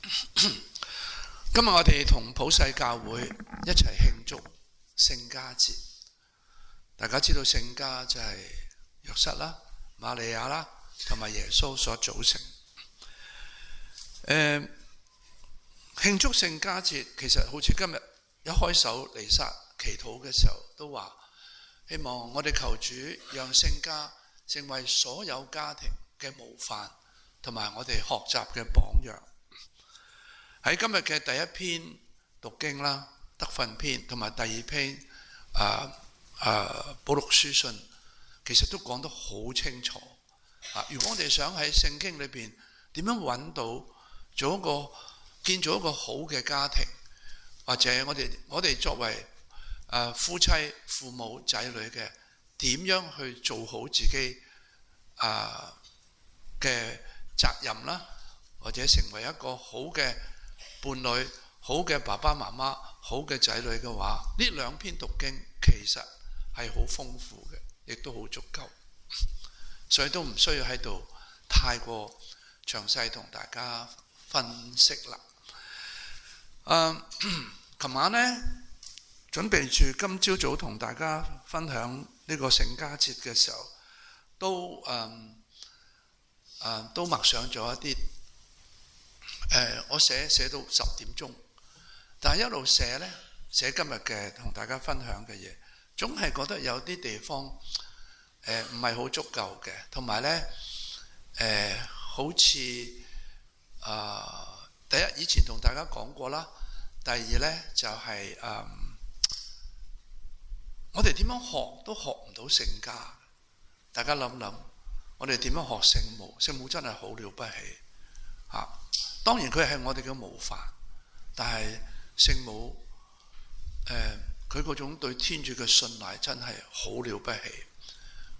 今日我哋同普世教會一齊慶祝聖家節。大家知道聖家就係約瑟啦、瑪利亞啦同埋耶穌所組成。慶祝聖家節其實好似今日一開首彌撒祈禱嘅時候都話，希望我哋求主讓聖家成為所有家庭嘅模範，同埋我哋學習嘅榜樣。喺今日嘅第一篇讀經啦，德訓篇，同埋第二篇保祿書信，其實都講得好清楚。如果我哋想喺聖經裏邊點樣揾到建造一個好嘅家庭，或者我哋作為夫妻、父母、仔女嘅，點樣去做好自己嘅責任啦，或者成為一個好嘅伴侶、好嘅爸爸媽媽、好嘅仔女嘅話，呢兩篇讀經其實係好豐富嘅，亦都好足夠，所以都唔需要喺度太過詳細同大家分析啦。琴晚呢，準備住今朝早同大家分享呢個聖家節嘅時候，都默想咗一啲。我寫到10點鐘，但係一路寫呢，寫今日嘅同大家分享嘅嘢，總係覺得有啲地方唔係好足夠嘅，同埋呢，好似第一以前同大家講過啦，第二呢，就係我哋點樣學都學唔到聖家。大家諗諗，我哋點樣學聖母？聖母真係好了不起嚇。當然佢係我哋嘅模範，但係聖母佢嗰種對天主嘅信賴真係好了不起。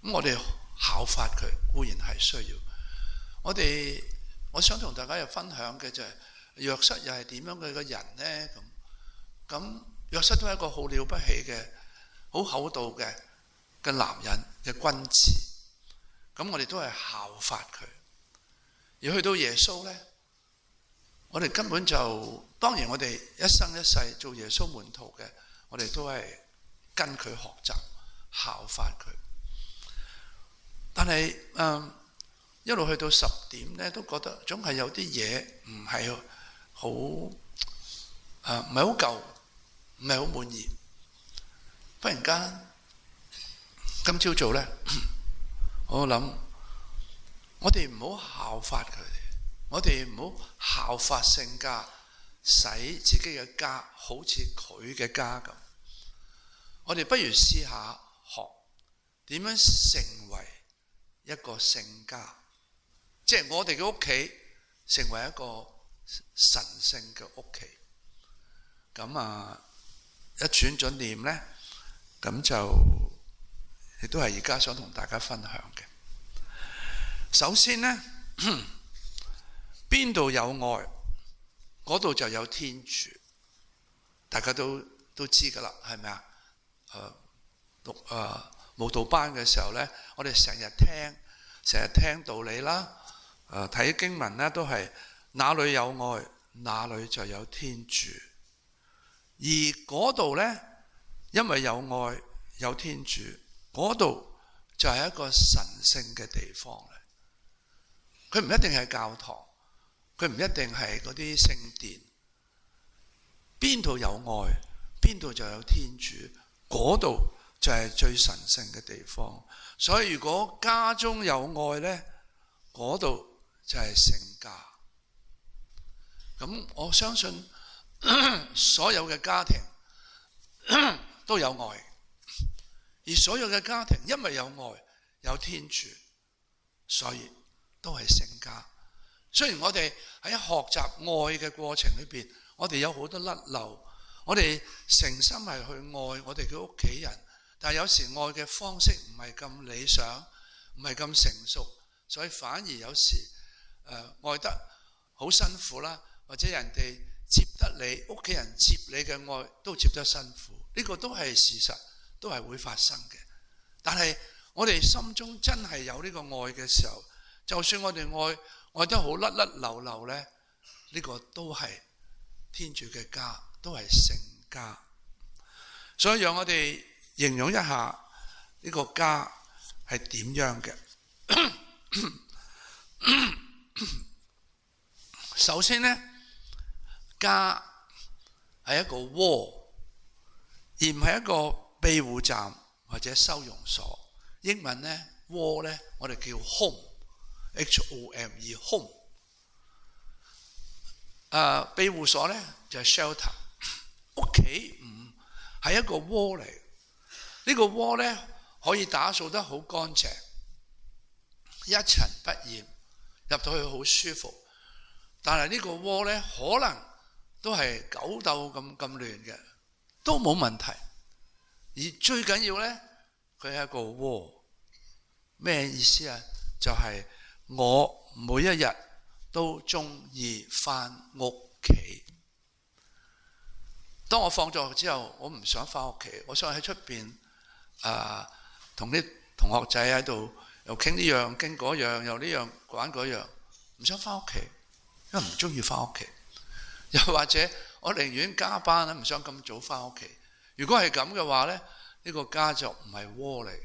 咁我哋效法佢固然係需要。我想同大家又分享嘅就係約瑟又係點樣嘅一個人呢？咁約瑟都係一個好了不起嘅、好厚道嘅男人嘅君子。咁我哋都係效法佢。而去到耶穌呢，我哋根本就，當然我哋一生一世做耶穌門徒嘅，我哋都係跟佢學習效法佢。但係一路去到10點呢，都覺得總係有啲嘢唔係好唔係好夠，唔係好滿意。忽然間今朝早呢，我諗我哋唔好效法佢哋。我哋唔好效法聖家，使自己嘅家好似佢嘅家咁。我哋不如試下學點樣成為一個聖家，即係我哋嘅屋企成為一個神聖嘅屋企。咁一轉準念呢，咁就亦都係而家想同大家分享嘅。首先呢，邊度有愛，嗰度就有天主。大家都知噶啦，係咪啊？讀慕道班嘅時候呢，我哋成日聽道理啦，睇經文呢，都係哪裏有愛，哪裏就有天主。而嗰度呢，因為有愛有天主，嗰度就係一個神聖嘅地方嚟。佢唔一定係教堂。佢唔一定係嗰啲聖殿，邊度有愛，邊度就有天主，嗰度就係最神聖嘅地方。所以如果家中有愛呢，嗰度就係聖家。咁我相信所有嘅家庭都有愛，而所有嘅家庭因為有愛有天主，所以都係聖家。雖然我哋喺學習愛嘅過程裏邊，我哋有好多甩漏，我哋誠心係去愛我哋嘅屋企人，但係有時愛嘅方式唔係咁理想，唔係咁成熟，所以反而有時愛得好辛苦啦，或者人哋接得你，屋企人接你嘅愛都接得辛苦，呢個都係事實，都係會發生嘅。但係我哋心中真係有呢個愛嘅時候，就算我哋愛得好甩甩流流呢，呢個都係天主嘅家，都係聖家。所以讓我哋形容一下呢個家係點樣嘅。首先呢，家係一個窩，而唔係一個庇護站或者收容所。英文呢，窩呢，我哋叫 home，H-O-M-E home。庇護所呢，就係 shelter。屋企唔係一個窩嚟，呢個窩呢，可以打掃得好乾淨，一塵不染，入到去好舒服。但係呢個窩呢，可能都係狗竇咁亂嘅，都冇問題。而最緊要呢，佢係一個窩。咩意思啊？就係我每一日都中意返屋企。當我放咗學之後，我唔想返屋企，我想喺出邊同啲同學仔喺度又傾呢樣傾嗰樣，又呢樣玩嗰樣，唔想返屋企，因為唔中意返屋企。又或者我寧願加班啦，唔想咁早返屋企。如果係咁嘅話呢，呢個家就唔係窩嚟，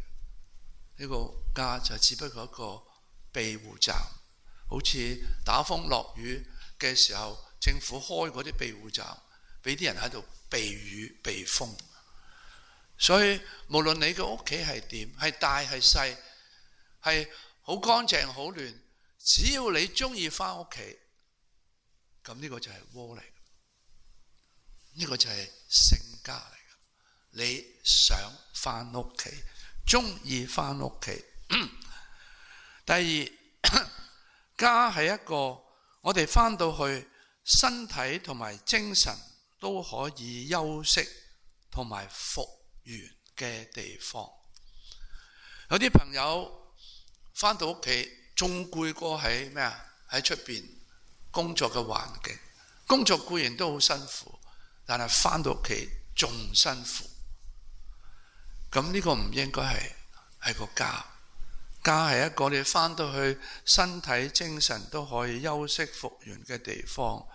呢個家就只不過一個庇護站，好似打風落雨嘅時候，政府開嗰啲庇護站，俾啲人喺度避雨避風。所以無論你嘅屋企係點，係大係細，係好乾淨好亂，只要你中意返屋企，咁呢個就係窩嚟，呢個就係聖家嚟。你想返屋企，中意返屋企。第二，家係一個我哋返到去身體同埋精神都可以休息同埋復原嘅地方。有啲朋友返到屋企仲攰過喺咩啊？喺出邊工作嘅環境，工作固然都好辛苦，但係返到屋企仲辛苦。咁呢個唔應該係個家。家係一個你返到去身體精神都可以休息復原嘅地方。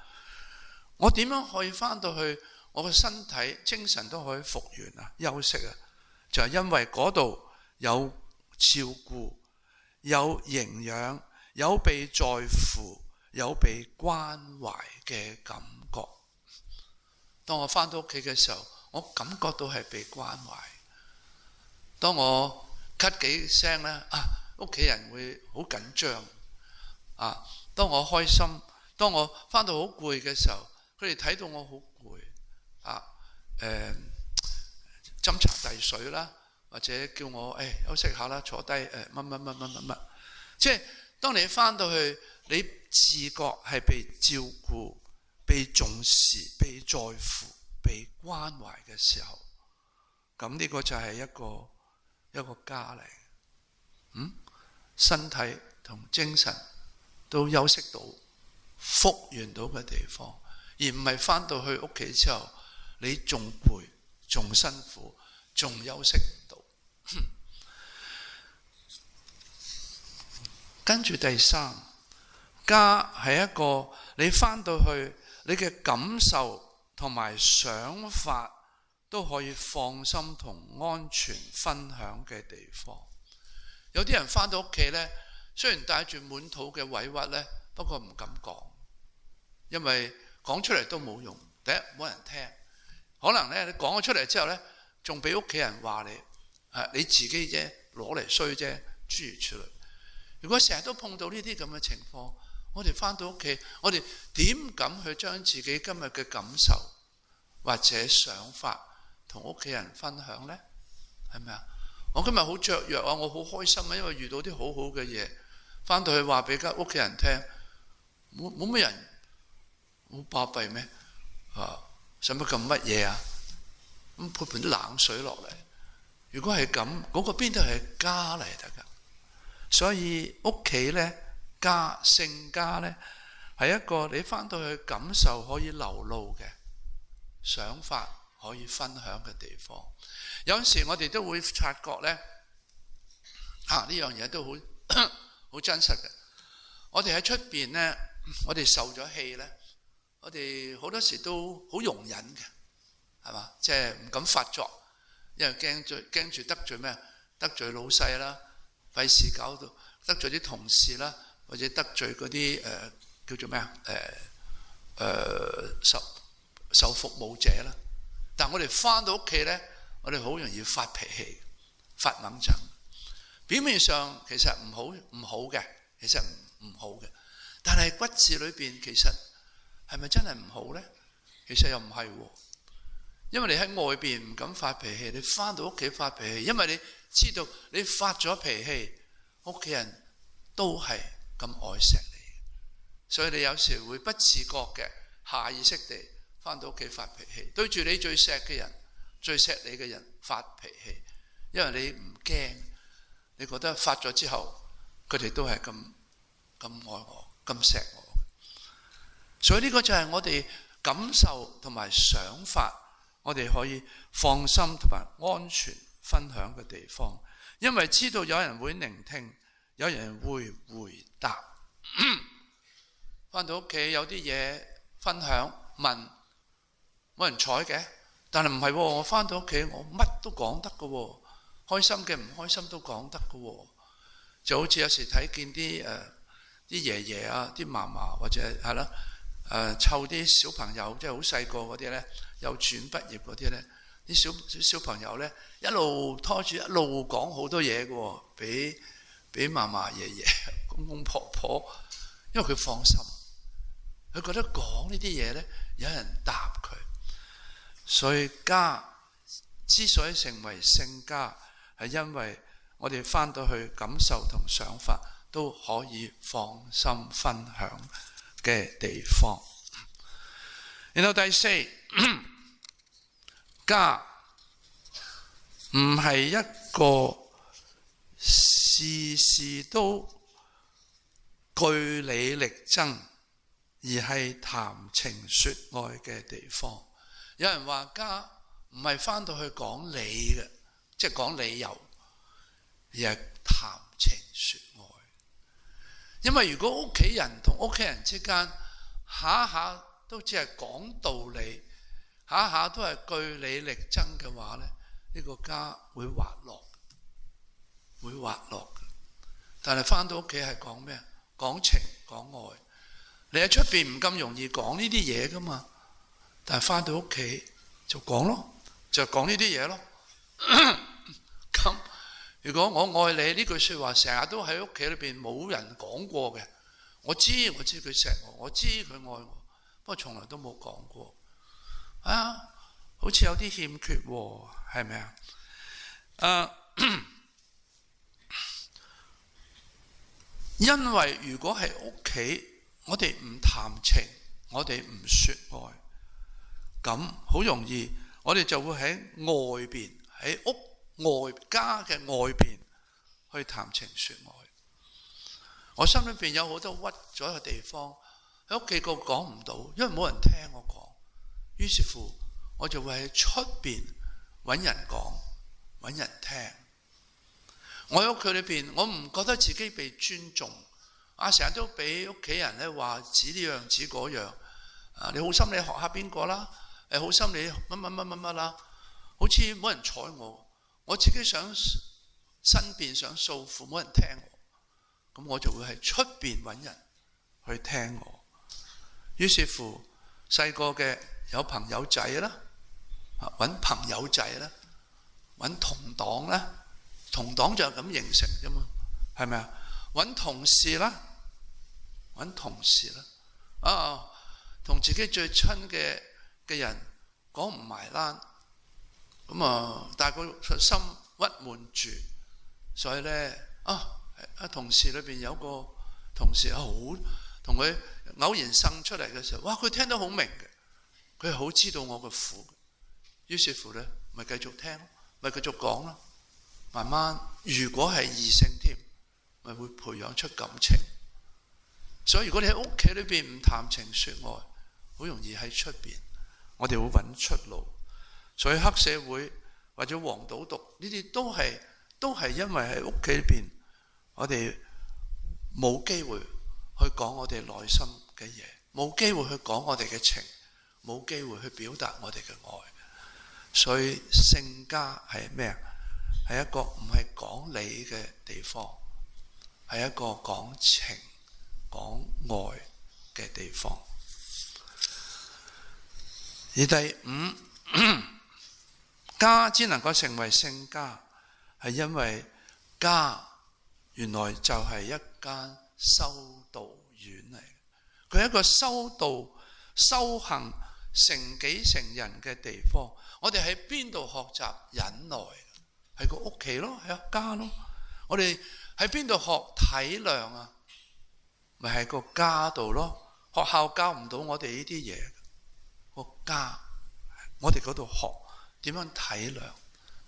我點樣可以返到去我嘅身體精神都可以復原啊，休息啊？就係因為嗰度有照顧，有營養，有被在乎，有被關懷嘅感覺。當我返到屋企嘅時候，我感覺到係被關懷。當我咳幾聲咧，屋企人會好緊張。當我開心，當我返到好攰嘅時候，佢哋睇到我好攰，斟茶遞水啦，或者叫我休息下啦，坐低乜。即係當你返到去，你自覺係被照顧、被重視、被在乎、被關懷嘅時候，咁呢個就係一個家嚟。身體同精神都休息到、復原到嘅地方，而唔係返到去屋企之後，你仲攰、仲辛苦、仲休息唔到。跟住第三，家係一個你返到去，你嘅感受同埋想法都可以放心同安全分享嘅地方。有啲人返到屋企呢，雖然帶住滿肚嘅委屈呢，不過唔敢講，因為講出嚟都冇用。第一，冇人聽，可能呢，你講咗出嚟之後呢，仲俾屋企人話你自己啫，攞嚟衰啫，諸如此類。如果成日都碰到呢啲咁嘅情況，我哋返到屋企，我哋點敢去將自己今日嘅感受或者想法同屋企人分享呢？係咪啊？我今日好雀躍啊！我好開心啊，因為遇到啲好好嘅嘢，返到去話俾屋企人聽，冇乜人好巴閉咩？使乜咁乜嘢啊？咁潑盆啲冷水落嚟。如果係咁，嗰個邊度係家嚟得㗎？所以屋企呢，家聖家呢，係一個你返到去感受可以流露嘅想法，可以分享嘅地方。有陣時我哋都會察覺呢，呢樣嘢都好真實嘅。我哋喺出邊呢，我哋受咗氣呢，我哋好多時都好容忍嘅，係嘛？即係唔敢發作，因為驚住得罪咩？得罪老細啦，費事搞到得罪啲同事啦，或者得罪嗰啲叫做咩啊？受服務者啦。但我哋翻到屋企呢，我哋好容易發脾氣、發猛陣。表面上其實唔好嘅，其實唔好嘅，但係骨子裏邊其實係咪真係唔好呢？其實又唔係喎，因為你喺外邊唔敢發脾氣，你翻到屋企發脾氣，因為你知道你發咗脾氣，屋企人都係咁愛錫你，所以你有時會不自覺嘅下意識地翻到屋企發脾氣，對住你最錫嘅人、最錫你嘅人發脾氣，因為你唔驚，你覺得發咗之後佢哋都係咁愛我、咁錫我，所以呢個就係我哋感受同埋想法，我哋可以放心同埋安全分享嘅地方，因為知道有人會聆聽，有人會回答。翻到屋企有啲嘢分享問，冇人睬嘅，但係唔係喎，我翻到屋企我乜都講得嘅喎，開心嘅唔開心都講得嘅喎，就好似有時睇見啲爺爺啊、啲嫲嫲或者係啦湊啲小朋友，即係好細個嗰啲咧，幼稚園畢業嗰啲咧，啲小朋友咧一路拖住一路講好多嘢嘅喎，俾嫲嫲爺爺公公婆婆，因為佢放心，佢覺得講呢啲嘢咧有人答佢，所以家之所以成為聖家，係因為我哋翻到去感受同想法都可以放心分享嘅地方。然後第四，家唔係一個事事都據理力爭，而係談情說愛嘅地方。有人話家唔係翻到去講理嘅，即係講理由，而係談情說愛。因為如果屋企人同屋企人之間下下都只係講道理，下下都係據理力爭嘅話咧，呢個家會滑落，會滑落。但係翻到屋企係講咩？講情講愛。你喺出邊唔咁容易講呢啲嘢噶嘛，但係翻到屋企就講咯，就講呢啲嘢咯。咁如果我愛你呢句說話成日都喺屋企裏邊冇人講過嘅，我知佢錫我，我知佢愛我，不過從來都冇講過啊，好似有啲欠缺喎，係咪啊？因為如果係屋企，我哋唔談情，我哋唔說愛，咁好容易我哋就會喺外邊，喺屋外家嘅外邊去談情說愛。我心裏邊有好多屈咗嘅地方，喺屋企個講唔到，因為冇人聽我講，於是乎我就會喺出邊揾人講，揾人聽。我喺屋企裏邊，我唔覺得自己被尊重，成日都俾屋企人咧話指呢樣指嗰樣，你好心你學下邊個啦，好心你乜啦，好似冇人睬我，我自己想申辯想訴苦，冇人聽我，咁我就會喺出邊揾人去聽我。於是乎細個嘅有朋友仔啦，揾朋友仔啦，揾同黨啦，同黨就係咁形成啫嘛，係咪啊？揾同事啦，揾同事啦，同自己最親嘅人講唔埋啦，咁但係個心鬱悶住，所以咧同事裏邊有個同事好同佢偶然生出嚟嘅時候，哇！佢聽得好明嘅，佢係好知道我嘅苦嘅，於是乎咧咪繼續聽，咪繼續講咯。慢慢如果係異性添，咪會培養出感情。所以如果你喺屋企裏邊唔談情說愛，好容易喺出邊我哋會揾出路。所以黑社會或者黃賭毒呢啲都係因為喺屋企裏邊我哋冇機會去講我哋內心嘅嘢，冇機會去講我哋嘅情，冇機會去表達我哋嘅愛。所以聖家係咩啊？係一個唔係講理嘅地方，係一個講情講愛嘅地方。而第五，家只能夠成為聖家，係因為家原來就係一間修道院嚟，佢係一個修道修行成己成人嘅地方。我哋喺邊度學習忍耐？喺個屋企咯，喺個家咯。我哋喺邊度學體諒啊？咪喺個家度咯。學校教唔到我哋呢啲嘢，個家我哋嗰度學點樣體諒，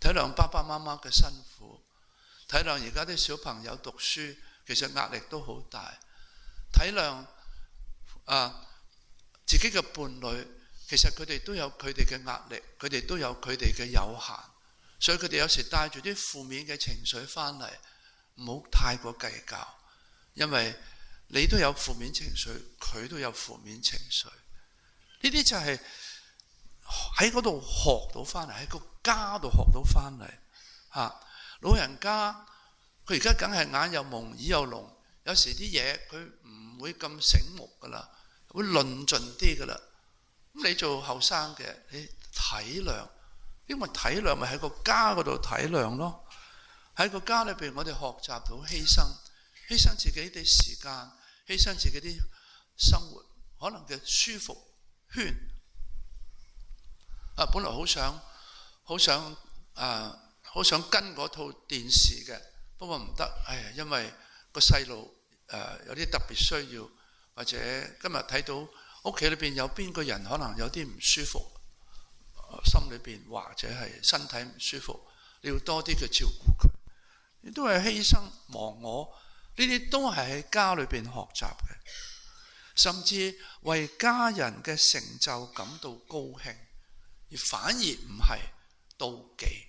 體諒爸爸媽媽嘅辛苦，體諒而家啲小朋友讀書其實壓力都好大，體諒自己嘅伴侶，其實佢哋都有佢哋嘅壓力，佢哋都有佢哋嘅有限，所以佢哋有時帶住啲負面嘅情緒翻嚟，唔好太過計較，因為你都有負面情緒，佢都有負面情緒，呢啲就係喺嗰度學到翻嚟，喺個家度學到翻嚟。老人家佢而家梗係眼又矇耳又聾，有時啲嘢佢唔會咁醒目噶啦，會論盡啲噶啦。咁你做後生嘅，你體諒，因為體諒咪喺個家嗰度體諒咯。喺個家裏邊，我哋學習到犧牲，犧牲自己啲時間，犧牲自己啲生活可能嘅舒服圈。本來好想跟嗰套電視嘅，不過唔得，因為個細路有啲特別需要，或者今日睇到屋企裏邊有邊個人可能有啲唔舒服，心裏邊或者係身體唔舒服，你要多啲嘅照顧佢，你都係犧牲忘我，呢啲都係喺家裏邊學習嘅，甚至為家人嘅成就感到高興，而反而唔係妒忌。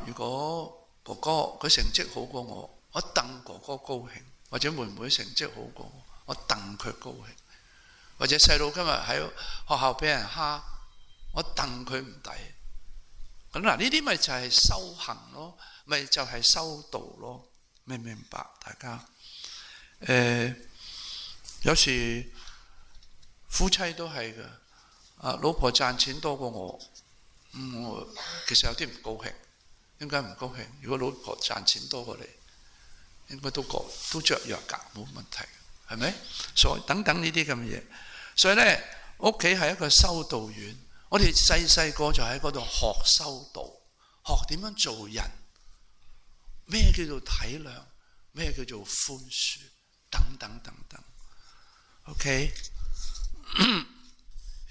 如果哥哥佢成績好過我，我戥哥哥高興；或者妹妹成績好過我戥佢高興；或者細路今日喺學校俾人蝦，我戥佢唔抵。咁嗱，呢啲咪就係修行咯，咪就係修道咯，明唔明白？大家有時夫妻都係嘅，老婆賺錢多過我，我其實有啲唔高興。點解唔高興？如果老婆賺錢多過你，應該都雀躍㗎，冇問題，係咪？所以等等呢啲咁嘅嘢，所以呢，屋企係一個修道院。我哋細個就喺嗰度學修道，學點樣做人，咩叫做體諒，咩叫做寬恕，等等等等。OK，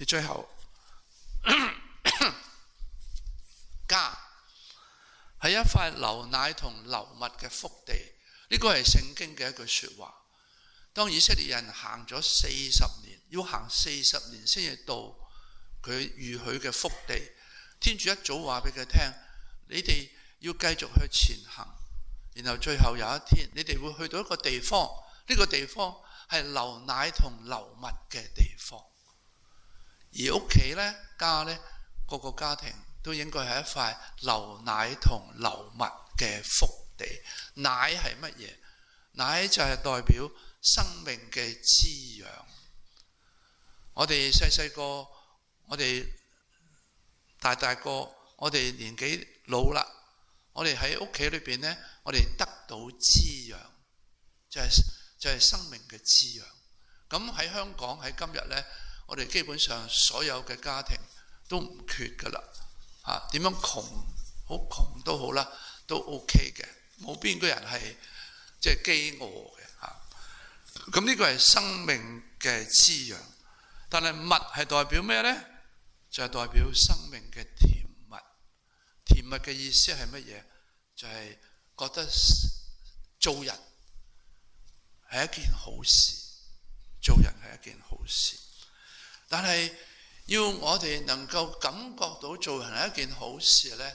最後家係一塊流奶同流蜜嘅福地，呢個係聖經嘅一句說話。當以色列人行咗40年，要行40年先至到佢預許嘅福地，天主一早話俾佢聽，你哋要繼續去前行，然後最後有一天你哋會去到一個地方，呢個地方係流奶同流蜜嘅地方。而屋企呢，家呢，個個家庭都應該係一塊流奶同流蜜嘅福地。奶係乜嘢？奶就係代表生命嘅滋養。我哋細個，我哋大個，我哋年紀老啦，我哋喺屋企裏邊呢，我哋得到滋養，就係生命嘅滋養。咁喺香港喺今日呢，我哋基本上所有嘅家庭都唔缺噶啦。點樣窮，好窮都好啦，都 OK 嘅，冇邊個人係即係飢餓嘅嚇。咁呢個係生命嘅滋養，但係蜜係代表咩呢？就係代表生命嘅甜蜜。甜蜜嘅意思係乜嘢？就係覺得做人係一件好事，做人係一件好事。但係要我哋能夠感覺到做人係一件好事呢，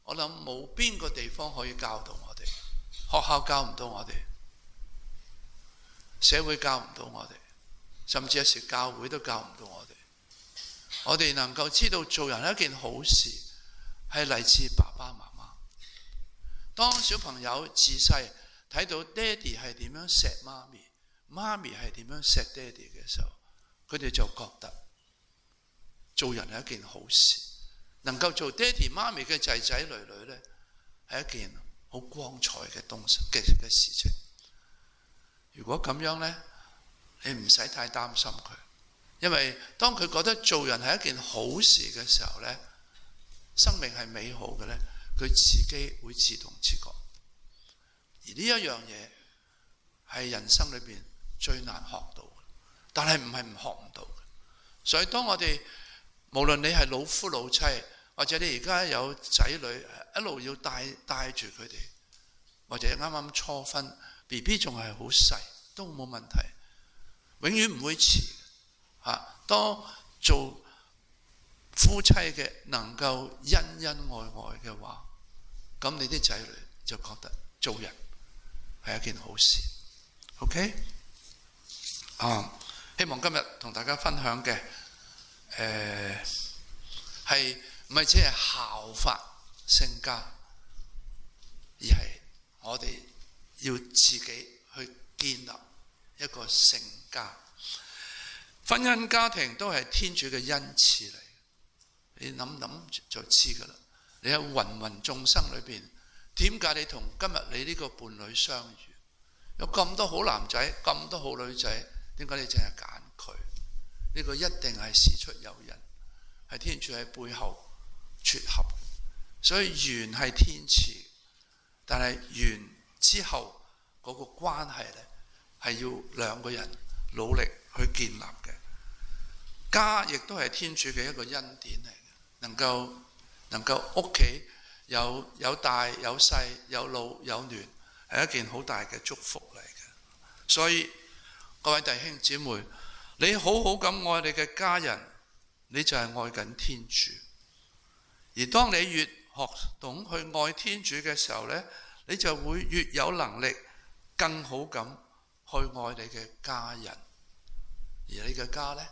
我諗冇邊個地方可以教導我哋，學校教唔到我哋，社會教唔到我哋。甚至有時教會都教唔到我哋。我哋能夠知道做人係一件好事，係嚟自爸爸媽媽。當小朋友自細睇到爹哋係點樣錫媽咪，媽咪係點樣錫爹哋嘅時候，佢哋就覺得做人係一件好事，能夠做爹哋媽咪嘅仔仔女女呢，係一件好光彩嘅嘅事情。如果咁樣呢，你唔使太擔心佢，因為當佢覺得做人係一件好事嘅時候呢，生命係美好嘅呢，佢自己會自動自覺。而呢一樣嘢係人生裏邊最難學到嘅，但係唔係學唔到嘅。所以當我哋無論你係老夫老妻，或者你而家有仔女，一路要帶住佢哋，或者啱啱初婚 BB 仲係好細，都冇問題，永遠唔會遲。當做夫妻嘅能夠恩恩愛愛嘅話，咁你啲仔女就覺得做人係一件好事。OK？ 希望今日同大家分享嘅係唔係只係效法聖家，而係我哋要自己去建立一個聖家。婚姻家庭都係天主嘅恩賜嚟，你諗就知噶啦。你喺芸芸眾生裏邊，點解你同今日你呢個伴侶相遇？有咁多好男仔，咁多好女仔，點解你淨係揀佢？呢個一定係事出有因，係天主喺背後撮合。所以緣係天賜，但係緣之後嗰個關係呢，係要兩個人努力去建立嘅。家亦都係天主嘅一個恩典嚟嘅，能夠屋企有大有細，有老有嫩，係一件好大嘅祝福嚟嘅。所以各位弟兄姊妹，你好好咁愛你嘅家人，你就係愛緊天主。而當你越學懂去愛天主嘅時候呢，你就會越有能力更好咁去愛你嘅家人。而你嘅家呢，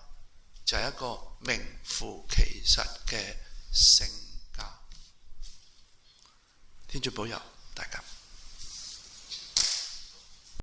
就係一個名副其實嘅聖家。天主保佑大家。